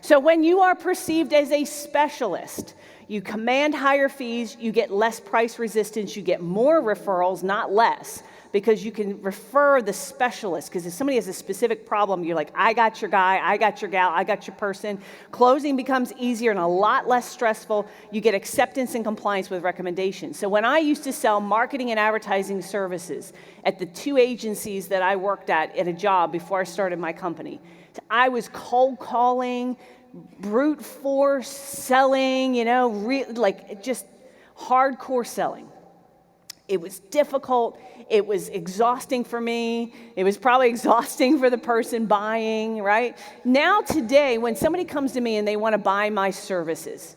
So when you are perceived as a specialist, you command higher fees, you get less price resistance, you get more referrals, not less, because you can refer the specialist. Because if somebody has a specific problem, you're like, I got your guy, I got your gal, I got your person. Closing becomes easier and a lot less stressful. You get acceptance and compliance with recommendations. So when I used to sell marketing and advertising services at the 2 agencies that I worked at a job before I started my company, I was cold calling, brute force selling, just hardcore selling. It was difficult. It was exhausting for me. It was probably exhausting for the person buying, right? Now today, when somebody comes to me and they want to buy my services,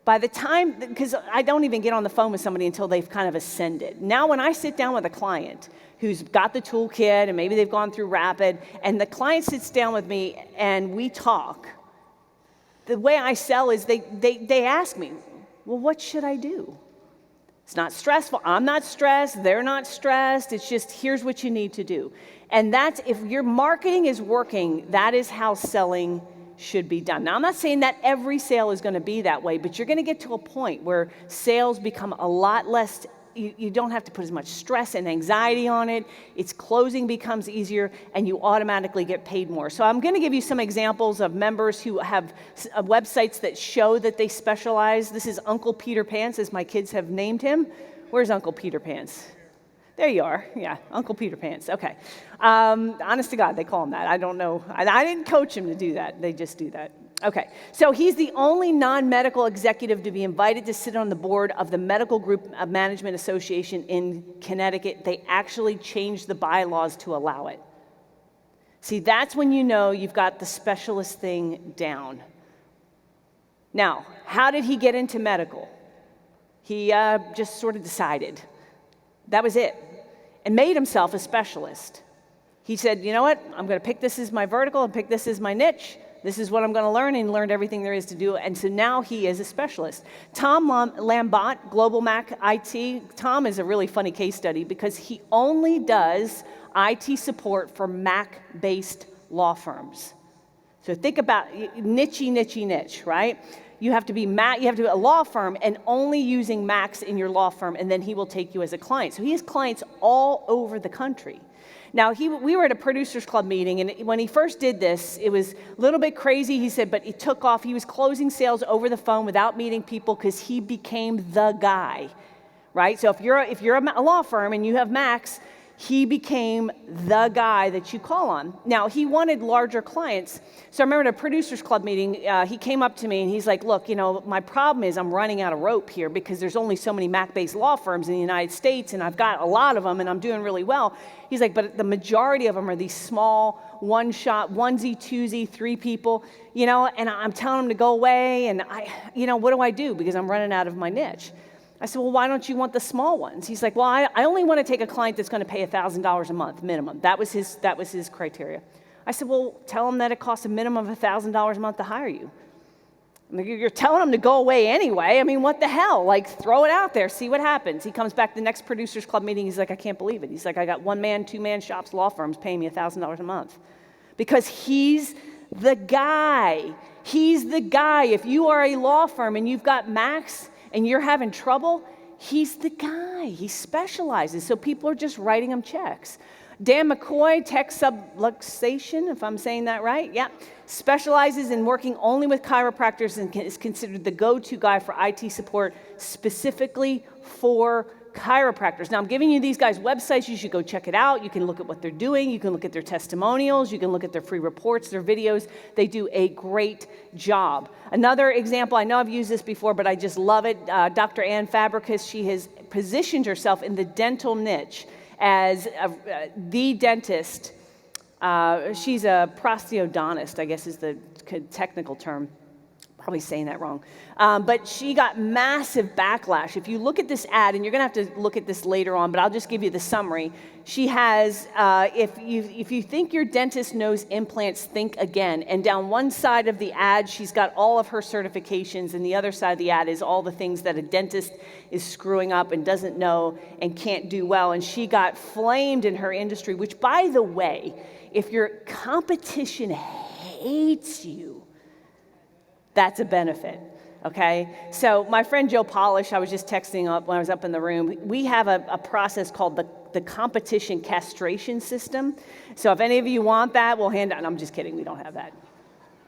by the time, because I don't even get on the phone with somebody until they've kind of ascended. Now when I sit down with a client who's got the toolkit and maybe they've gone through Rapid, and the client sits down with me and we talk, the way I sell is they ask me, well, what should I do? It's not stressful. I'm not stressed. They're not stressed. It's just, here's what you need to do. And that's, if your marketing is working, that is how selling should be done. Now, I'm not saying that every sale is going to be that way, but you're going to get to a point where sales become a lot less, you don't have to put as much stress and anxiety on it. Its closing becomes easier, and you automatically get paid more. So I'm going to give you some examples of members who have websites that show that they specialize. This is Uncle Peter Pants, as my kids have named him. Where's Uncle Peter Pants? There you are. Yeah, Uncle Peter Pants. Okay. Honest to God, they call him that. I don't know. I didn't coach him to do that. They just do that. Okay, so he's the only non-medical executive to be invited to sit on the board of the Medical Group Management Association in Connecticut. They actually changed the bylaws to allow it. See, that's when you know you've got the specialist thing down. Now, how did he get into medical? He just sort of decided. That was it. And made himself a specialist. He said, you know what, I'm going to pick this as my vertical and pick this as my niche. This is what I'm going to learn, and learned everything there is to do. And so now he is a specialist. Tom Lambot, Global Mac IT. Tom is a really funny case study because he only does IT support for Mac-based law firms. So think about niche, right? You have to be a law firm and only using Macs in your law firm, and then he will take you as a client. So he has clients all over the country. Now, we were at a Producers Club meeting, and when he first did this, it was a little bit crazy, he said, but it took off. He was closing sales over the phone without meeting people because he became the guy, right? So if you're a law firm and you have Macs, he became the guy that you call on. Now, he wanted larger clients. So I remember at a Producers Club meeting, he came up to me and he's like, look, my problem is I'm running out of rope here because there's only so many Mac-based law firms in the United States, and I've got a lot of them and I'm doing really well. He's like, but the majority of them are these small, one-shot, onesie, twosie, 3 people, and I'm telling them to go away, and what do I do? Because I'm running out of my niche. I said, well, why don't you want the small ones? He's like, well, I only want to take a client that's going to pay $1,000 a month minimum. That was his criteria. I said, well, tell him that it costs a minimum of $1,000 a month to hire you. You're telling him to go away anyway. I mean, what the hell? Throw it out there, see what happens. He comes back the next Producers Club meeting. He's like, I can't believe it. He's like, I got 1-man, 2-man shops, law firms paying me $1,000 a month. Because he's the guy. He's the guy. If you are a law firm and you've got Macs and you're having trouble, he's the guy. He specializes. So people are just writing him checks. Dan McCoy, Tech Subluxation, if I'm saying that right, yeah, specializes in working only with chiropractors and is considered the go-to guy for IT support specifically for chiropractors. Now, I'm giving you these guys' websites. You should go check it out. You can look at what they're doing. You can look at their testimonials. You can look at their free reports, their videos. They do a great job. Another example, I know I've used this before, but I just love it. Dr. Ann Fabricus, she has positioned herself in the dental niche as the dentist. She's a prosthodontist, I guess is the technical term. Probably saying that wrong. But she got massive backlash. If you look at this ad, and you're going to have to look at this later on, but I'll just give you the summary. She has, if you think your dentist knows implants, think again. And down one side of the ad, she's got all of her certifications, and the other side of the ad is all the things that a dentist is screwing up and doesn't know and can't do well. And she got flamed in her industry, which, by the way, if your competition hates you, That's a benefit, okay? So my friend Joe Polish, I was just texting up when I was up in the room, we have a process called the competition castration system. So if any of you want that, we'll hand out, and I'm just kidding, we don't have that.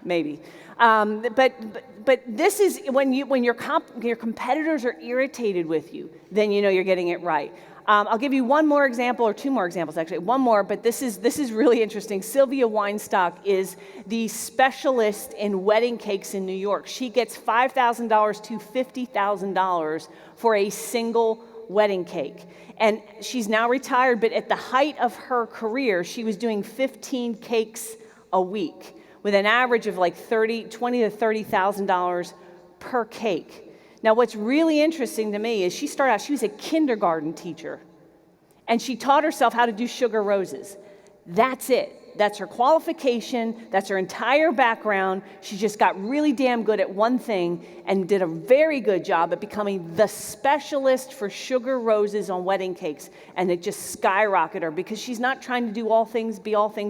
Maybe. But this is when your competitors are irritated with you, then you know you're getting it right. I'll give you one more example, or two more examples actually. One more, but this is really interesting. Sylvia Weinstock is the specialist in wedding cakes in New York. She gets $5,000 to $50,000 for a single wedding cake. And she's now retired, but at the height of her career, she was doing 15 cakes a week, with an average of like $20,000 to $30,000 per cake. Now, what's really interesting to me is she was a kindergarten teacher, and she taught herself how to do sugar roses. That's it. That's her qualification. That's her entire background. She just got really damn good at one thing and did a very good job at becoming the specialist for sugar roses on wedding cakes, and it just skyrocketed her because she's not trying to be all things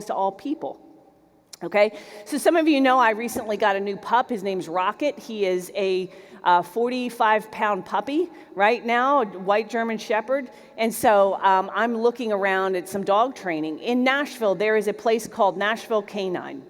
to all people. Okay, so some of you know I recently got a new pup. His name's Rocket. He is a 45-pound puppy right now, a white German Shepherd. And so I'm looking around at some dog training. In Nashville, there is a place called Nashville Canine.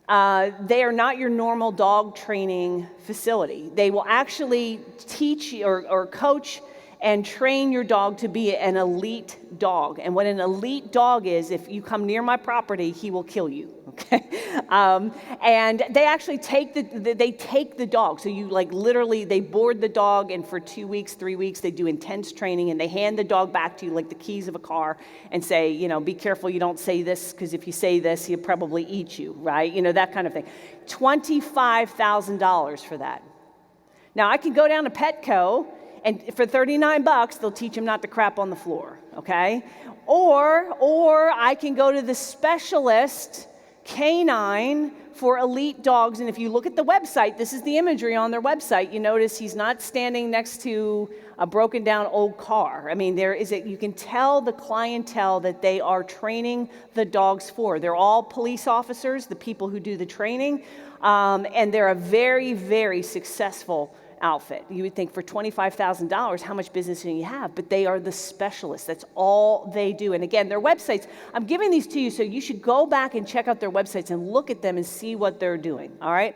They are not your normal dog training facility. They will actually teach or coach and train your dog to be an elite dog. And what an elite dog is, if you come near my property, he will kill you, okay? And they actually take the dog. So you literally, they board the dog, and for 2 weeks, 3 weeks, they do intense training, and they hand the dog back to you like the keys of a car and say, be careful you don't say this, because if you say this, he'll probably eat you, right? That kind of thing. $25,000 for that. Now, I can go down to Petco, and for $39, they'll teach him not to crap on the floor, okay? Or I can go to the specialist canine for elite dogs, and if you look at the website, this is the imagery on their website, you notice he's not standing next to a broken down old car. I mean, you can tell the clientele that they are training the dogs for. They're all police officers, the people who do the training, and they're a very, very successful outfit. You would think for $25,000, how much business do you have? But they are the specialists. That's all they do. And again, their websites, I'm giving these to you, so you should go back and check out their websites and look at them and see what they're doing, all right?